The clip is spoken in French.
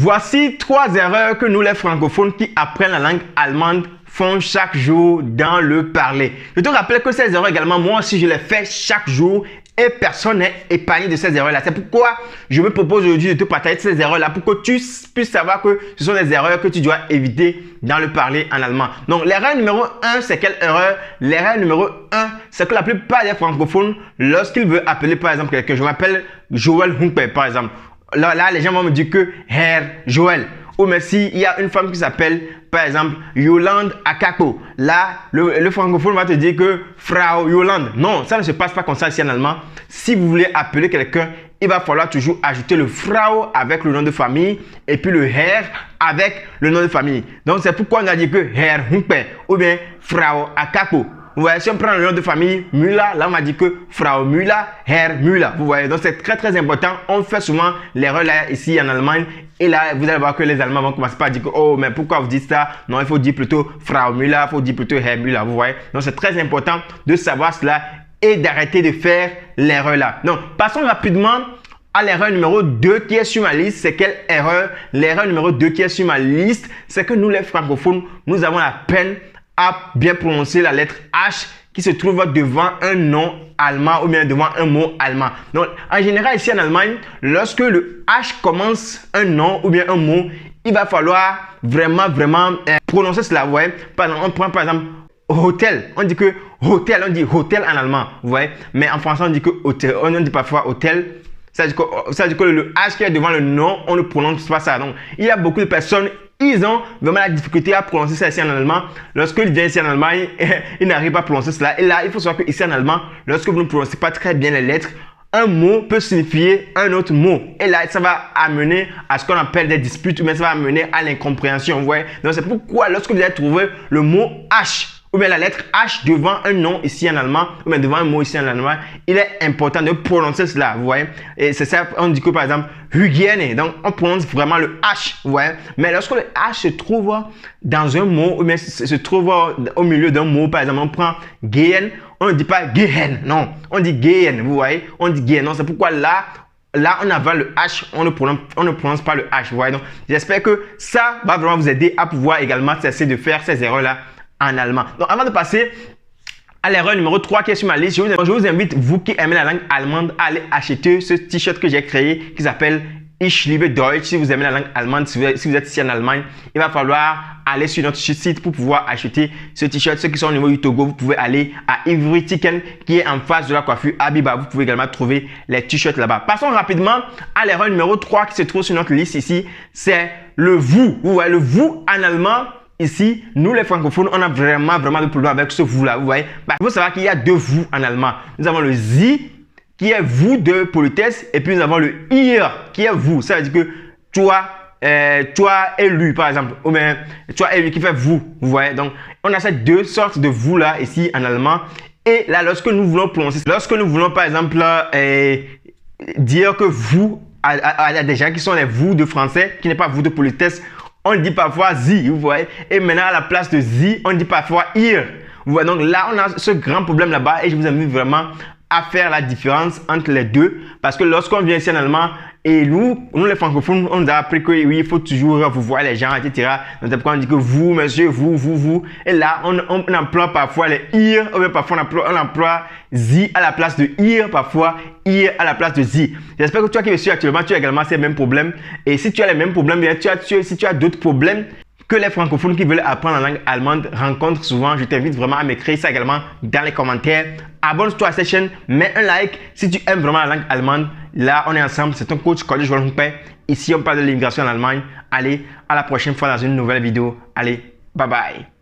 Voici 3 erreurs que nous les francophones qui apprennent la langue allemande font chaque jour dans le parler. Je te rappelle que ces erreurs également, moi aussi je les fais chaque jour et personne n'est épargné de ces erreurs-là. C'est pourquoi je me propose aujourd'hui de te partager ces erreurs-là pour que tu puisses savoir que ce sont des erreurs que tu dois éviter dans le parler en allemand. Donc l'erreur numéro 1, c'est quelle erreur? L'erreur numéro 1, c'est que la plupart des francophones, lorsqu'ils veulent appeler par exemple quelqu'un, je m'appelle Joël Humper par exemple. Là, les gens vont me dire que Herr Joël. Ou mais si il y a une femme qui s'appelle, par exemple, Yolande Akako. Là, le francophone va te dire que Frau Yolande. Non, ça ne se passe pas comme ça ici en allemand. Si vous voulez appeler quelqu'un, il va falloir toujours ajouter le Frau avec le nom de famille et puis le Herr avec le nom de famille. Donc, c'est pourquoi on a dit que Herr Humper ou bien Frau Akako. Vous voyez, si on prend le nom de famille Müller, là on m'a dit que Frau Müller, Herr Müller. Vous voyez, donc c'est très important. On fait souvent l'erreur là ici en Allemagne. Et là, vous allez voir que les Allemands vont commencer par dire que oh, mais pourquoi vous dites ça? Non, il faut dire plutôt Frau Müller, il faut dire plutôt Herr Müller. Vous voyez, donc c'est très important de savoir cela et d'arrêter de faire l'erreur là. Donc, passons rapidement à l'erreur numéro 2 qui est sur ma liste. C'est quelle erreur? L'erreur numéro 2 qui est sur ma liste, c'est que nous les francophones, nous avons la peine à bien prononcer la lettre H qui se trouve devant un nom allemand ou bien devant un mot allemand. Donc, en général, ici en Allemagne, lorsque le H commence un nom ou bien un mot, il va falloir vraiment prononcer cela. Vous voyez, par exemple, on prend par exemple hôtel. On dit que hôtel, on dit hôtel en allemand. Vous voyez, mais en français, on dit que hôtel. On dit parfois hôtel. Ça veut dire que le H qui est devant le nom, on ne prononce pas ça. Donc, il y a beaucoup de personnes, ils ont vraiment la difficulté à prononcer ça ici en allemand. Lorsqu'ils viennent ici en Allemagne, ils n'arrivent pas à prononcer cela. Et là, il faut savoir qu'ici en allemand, lorsque vous ne prononcez pas très bien les lettres, un mot peut signifier un autre mot. Et là, ça va amener à ce qu'on appelle des disputes, mais ça va amener à l'incompréhension. Vous voyez? Donc, c'est pourquoi lorsque vous allez trouver le mot H, ou bien la lettre H devant un nom ici en allemand, ou bien devant un mot ici en allemand, il est important de prononcer cela, vous voyez. Et c'est ça, on dit que par exemple, hygiène, donc on prononce vraiment le H, vous voyez. Mais lorsque le H se trouve dans un mot, ou bien se trouve au milieu d'un mot, par exemple, on prend gehen, on ne dit pas gehen, non, on dit gehen, vous voyez, on dit gehen, non, c'est pourquoi là, on avale le H, on ne prononce pas le H, vous voyez. Donc, j'espère que ça va vraiment vous aider à pouvoir également cesser de faire ces erreurs-là en allemand. Donc, avant de passer à l'erreur numéro 3 qui est sur ma liste, je vous invite, vous qui aimez la langue allemande, à aller acheter ce t-shirt que j'ai créé qui s'appelle Ich liebe Deutsch. Si vous aimez la langue allemande, si vous êtes ici en Allemagne, il va falloir aller sur notre site pour pouvoir acheter ce t-shirt. Ceux qui sont au niveau du Togo, vous pouvez aller à Ivry Tiken qui est en face de la coiffure Abiba. Vous pouvez également trouver les t-shirts là-bas. Passons rapidement à l'erreur numéro 3 qui se trouve sur notre liste ici. C'est le vous. Vous voyez, le vous en allemand. Ici, nous les francophones, on a vraiment de problèmes avec ce vous-là. Vous voyez, il faut savoir qu'il y a 2 vous en allemand. Nous avons le Sie qui est vous de politesse et puis nous avons le ihr qui est vous. Ça veut dire que toi et lui par exemple, ou bien toi et lui qui fait vous. Vous voyez, donc on a ces 2 sortes de vous là ici en allemand. Et là, lorsque nous voulons prononcer, lorsque nous voulons par exemple dire que vous à des gens qui sont les vous de français, qui n'est pas vous de politesse, on dit parfois Sie, vous voyez. Et maintenant, à la place de Sie, on dit parfois ihr. Vous voyez, donc là, on a ce grand problème là-bas et je vous invite vraiment à faire la différence entre les deux. Parce que lorsqu'on vient ici en allemand, et nous les francophones, on nous a appris que oui, il faut toujours vous voir les gens, etc. Donc c'est pourquoi on dit que vous, monsieur, vous. Et là, on emploie parfois les ir, ou bien parfois on emploie Sie à la place de ir, parfois ir à la place de Sie. J'espère que toi qui me suis actuellement, tu as également ces mêmes problèmes. Et si tu as les mêmes problèmes, bien, si tu as d'autres problèmes que les francophones qui veulent apprendre la langue allemande rencontrent souvent, je t'invite vraiment à m'écrire ça également dans les commentaires. Abonne-toi à cette chaîne, mets un like si tu aimes vraiment la langue allemande. Là, on est ensemble, c'est ton coach Joël Humper. Ici, on parle de l'immigration en Allemagne. Allez, à la prochaine fois dans une nouvelle vidéo. Allez, bye bye.